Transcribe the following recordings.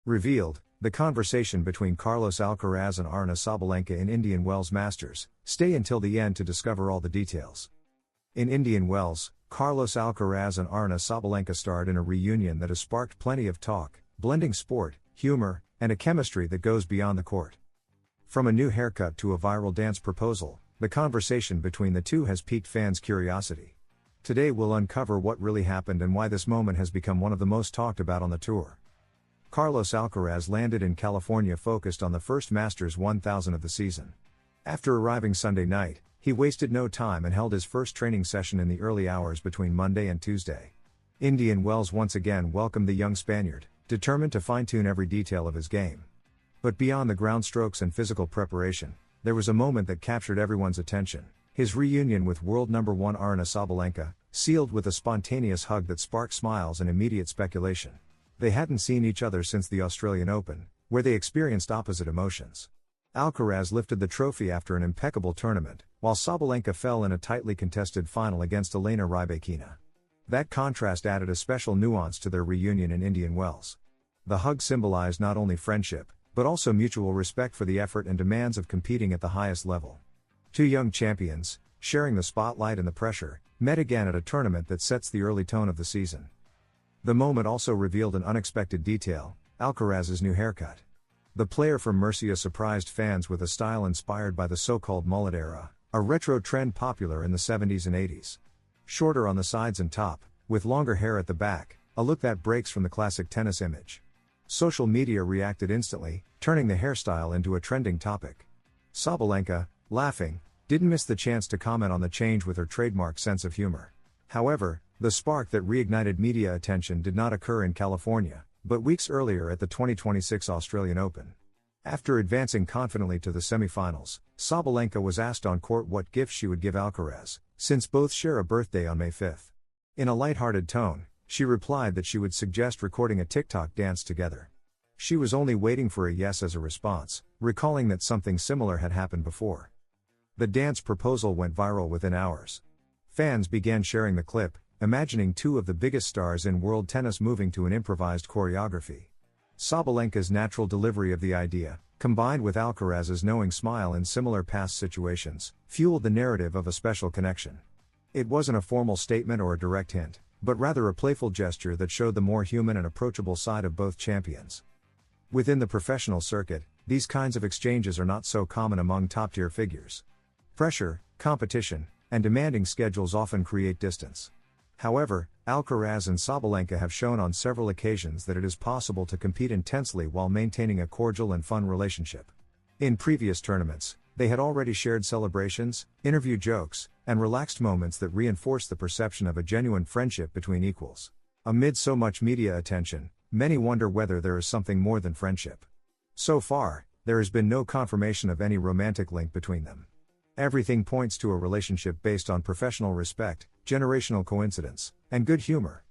Revealed, the conversation between Carlos Alcaraz and Aryna Sabalenka in Indian Wells Masters. Stay until the end to discover all the details. In Indian Wells, Carlos Alcaraz and Aryna Sabalenka starred in a reunion that has sparked plenty of talk, blending sport, humor, and a chemistry that goes beyond the court. From a new haircut to a viral dance proposal, the conversation between the two has piqued fans' curiosity. Today we'll uncover what really happened and why this moment has become one of the most talked about on the tour. Carlos Alcaraz landed in California focused on the first Masters 1000 of the season. After arriving Sunday night, he wasted no time and held his first training session in the early hours between Monday and Tuesday. Indian Wells once again welcomed the young Spaniard, determined to fine-tune every detail of his game. But beyond the ground strokes and physical preparation, there was a moment that captured everyone's attention: his reunion with world number 1 Aryna Sabalenka, sealed with a spontaneous hug that sparked smiles and immediate speculation. They hadn't seen each other since the Australian Open, where they experienced opposite emotions. Alcaraz lifted the trophy after an impeccable tournament, while Sabalenka fell in a tightly contested final against Elena Rybakina. That contrast added a special nuance to their reunion in Indian Wells. The hug symbolized not only friendship, but also mutual respect for the effort and demands of competing at the highest level. Two young champions, sharing the spotlight and the pressure, met again at a tournament that sets the early tone of the season. The moment also revealed an unexpected detail: Alcaraz's new haircut. The player from Murcia surprised fans with a style inspired by the so-called mullet era, a retro trend popular in the 70s and 80s. Shorter on the sides and top, with longer hair at the back, a look that breaks from the classic tennis image. Social media reacted instantly, turning the hairstyle into a trending topic. Sabalenka, laughing, didn't miss the chance to comment on the change with her trademark sense of humor. However, the spark that reignited media attention did not occur in California, but weeks earlier at the 2026 Australian Open. After advancing confidently to the semifinals, Sabalenka was asked on court what gift she would give Alcaraz, since both share a birthday on May 5. In a lighthearted tone, she replied that she would suggest recording a TikTok dance together. She was only waiting for a yes as a response, recalling that something similar had happened before. The dance proposal went viral within hours. Fans began sharing the clip, imagining two of the biggest stars in world tennis moving to an improvised choreography. Sabalenka's natural delivery of the idea, combined with Alcaraz's knowing smile in similar past situations, fueled the narrative of a special connection. It wasn't a formal statement or a direct hint, but rather a playful gesture that showed the more human and approachable side of both champions. Within the professional circuit, these kinds of exchanges are not so common among top-tier figures. Pressure, competition, and demanding schedules often create distance. However, Alcaraz and Sabalenka have shown on several occasions that it is possible to compete intensely while maintaining a cordial and fun relationship. In previous tournaments, they had already shared celebrations, interview jokes, and relaxed moments that reinforced the perception of a genuine friendship between equals. Amid so much media attention, many wonder whether there is something more than friendship. So far, there has been no confirmation of any romantic link between them. Everything points to a relationship based on professional respect, generational coincidence, and good humor.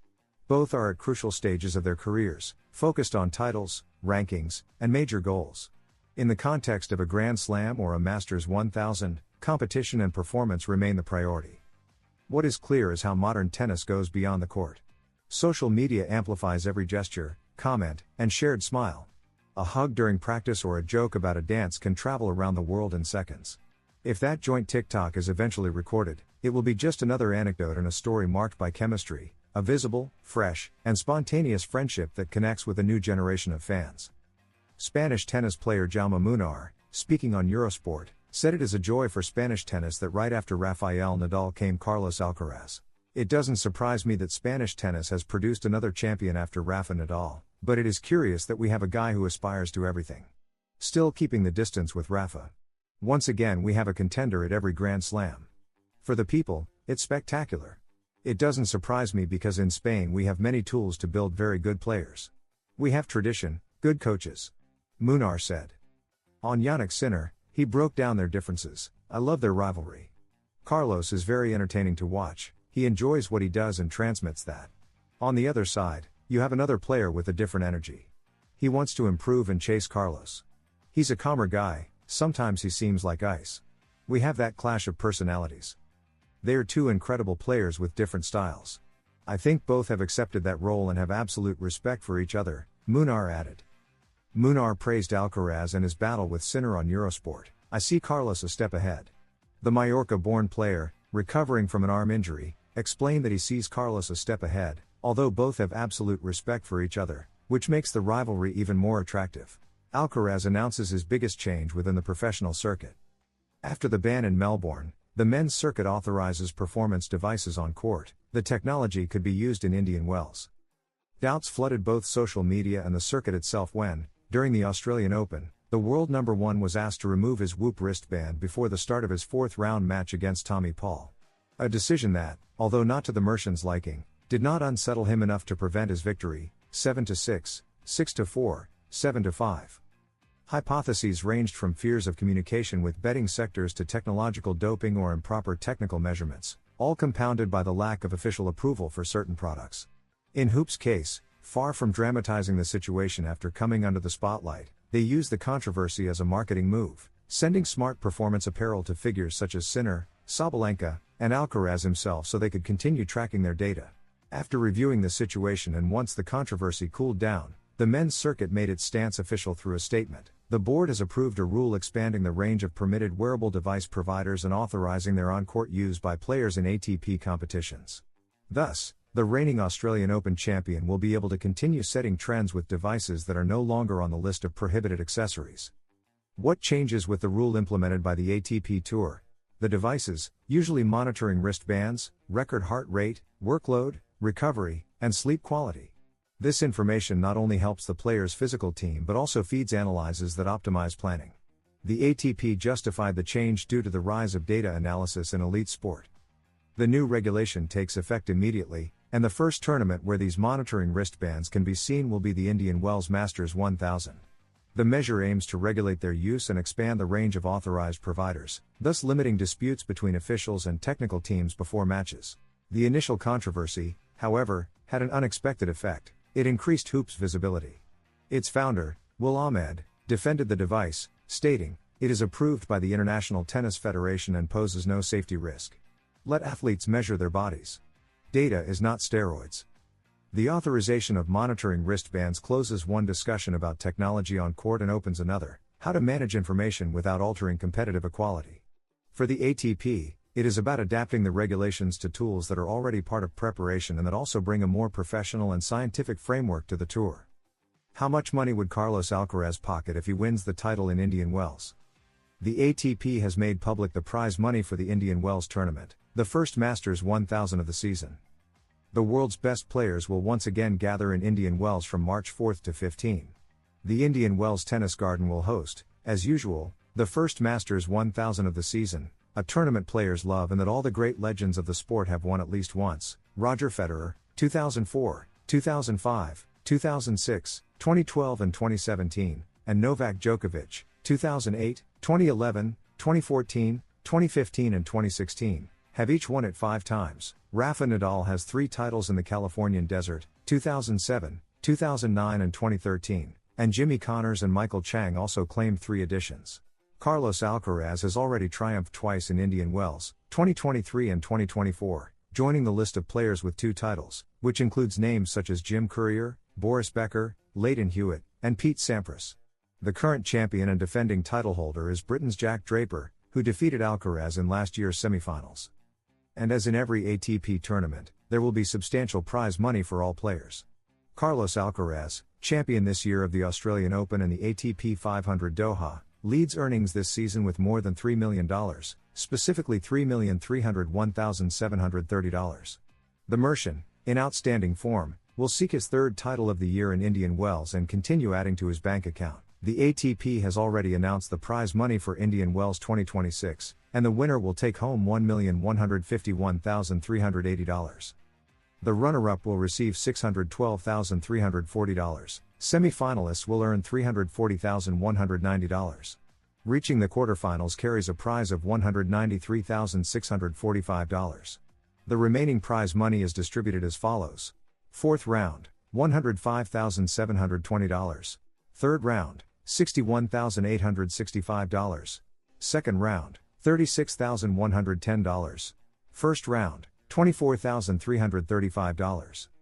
Both are at crucial stages of their careers, focused on titles, rankings, and major goals. In the context of a Grand Slam or a Masters 1000, competition and performance remain the priority. What is clear is how modern tennis goes beyond the court. Social media amplifies every gesture, comment, and shared smile. A hug during practice or a joke about a dance can travel around the world in seconds. If that joint TikTok is eventually recorded, it will be just another anecdote in a story marked by chemistry, a visible, fresh, and spontaneous friendship that connects with a new generation of fans. Spanish tennis player Jaume Munar, speaking on Eurosport, said it is a joy for Spanish tennis that right after Rafael Nadal came Carlos Alcaraz. It doesn't surprise me that Spanish tennis has produced another champion after Rafa Nadal, but it is curious that we have a guy who aspires to everything. Still keeping the distance with Rafa. Once again we have a contender at every Grand Slam. For the people, it's spectacular. It doesn't surprise me because in Spain we have many tools to build very good players. We have tradition, good coaches. Munar said. On Yannick Sinner, he broke down their differences. I love their rivalry. Carlos is very entertaining to watch, he enjoys what he does and transmits that. On the other side, you have another player with a different energy. He wants to improve and chase Carlos. He's a calmer guy, sometimes he seems like ice. We have that clash of personalities. They are two incredible players with different styles. I think both have accepted that role and have absolute respect for each other, Munar added. Munar praised Alcaraz and his battle with Sinner on Eurosport. "I see Carlos a step ahead." The Mallorca-born player, recovering from an arm injury, explained that he sees Carlos a step ahead, although both have absolute respect for each other, which makes the rivalry even more attractive. Alcaraz announces his biggest change within the professional circuit. After the ban in Melbourne, the men's circuit authorizes performance devices on court. The technology could be used in Indian Wells. Doubts flooded both social media and the circuit itself when, during the Australian Open, the world number one was asked to remove his Whoop wristband before the start of his fourth-round match against Tommy Paul. A decision that, although not to the Merchant's liking, did not unsettle him enough to prevent his victory, 7-6, 6-4, 7-5. Hypotheses ranged from fears of communication with betting sectors to technological doping or improper technical measurements, all compounded by the lack of official approval for certain products. In Hoop's case, far from dramatizing the situation after coming under the spotlight, they used the controversy as a marketing move, sending smart performance apparel to figures such as Sinner, Sabalenka, and Alcaraz himself so they could continue tracking their data. After reviewing the situation and once the controversy cooled down, the men's circuit made its stance official through a statement. The board has approved a rule expanding the range of permitted wearable device providers and authorizing their on-court use by players in ATP competitions. Thus, the reigning Australian Open champion will be able to continue setting trends with devices that are no longer on the list of prohibited accessories. What changes with the rule implemented by the ATP Tour? The devices, usually monitoring wristbands, record heart rate, workload, recovery, and sleep quality. This information not only helps the player's physical team but also feeds analyses that optimize planning. The ATP justified the change due to the rise of data analysis in elite sport. The new regulation takes effect immediately, and the first tournament where these monitoring wristbands can be seen will be the Indian Wells Masters 1000. The measure aims to regulate their use and expand the range of authorized providers, thus limiting disputes between officials and technical teams before matches. The initial controversy, however, had an unexpected effect. It increased Hoop's visibility. Its founder, Will Ahmed, defended the device, stating, "It is approved by the International Tennis Federation and poses no safety risk. Let athletes measure their bodies. Data is not steroids." The authorization of monitoring wristbands closes one discussion about technology on court and opens another, how to manage information without altering competitive equality. For the ATP, it is about adapting the regulations to tools that are already part of preparation and that also bring a more professional and scientific framework to the tour. How much money would Carlos Alcaraz pocket if he wins the title in Indian Wells? The ATP has made public the prize money for the Indian Wells tournament, the first Masters 1000 of the season. The world's best players will once again gather in Indian Wells from March 4 to 15. The Indian Wells Tennis Garden will host, as usual, the first Masters 1000 of the season, a tournament players love and that all the great legends of the sport have won at least once: Roger Federer, 2004, 2005, 2006, 2012 and 2017, and Novak Djokovic, 2008, 2011, 2014, 2015 and 2016, have each won it 5 times. Rafa Nadal has 3 titles in the Californian desert, 2007, 2009 and 2013, and Jimmy Connors and Michael Chang also claimed 3 editions. Carlos Alcaraz has already triumphed twice in Indian Wells, 2023 and 2024, joining the list of players with 2 titles, which includes names such as Jim Courier, Boris Becker, Lleyton Hewitt, and Pete Sampras. The current champion and defending title holder is Britain's Jack Draper, who defeated Alcaraz in last year's semifinals. And as in every ATP tournament, there will be substantial prize money for all players. Carlos Alcaraz, champion this year of the Australian Open and the ATP 500 Doha, leads earnings this season with more than $3 million, specifically $3,301,730. The Merchant, in outstanding form, will seek his 3rd title of the year in Indian Wells and continue adding to his bank account. The ATP has already announced the prize money for Indian Wells 2026, and the winner will take home $1,151,380. The runner-up will receive $612,340. Semi-finalists will earn $340,190. Reaching the quarterfinals carries a prize of $193,645. The remaining prize money is distributed as follows: 4th round, $105,720. 3rd round, $61,865. 2nd round, $36,110. 1st round, $24,335.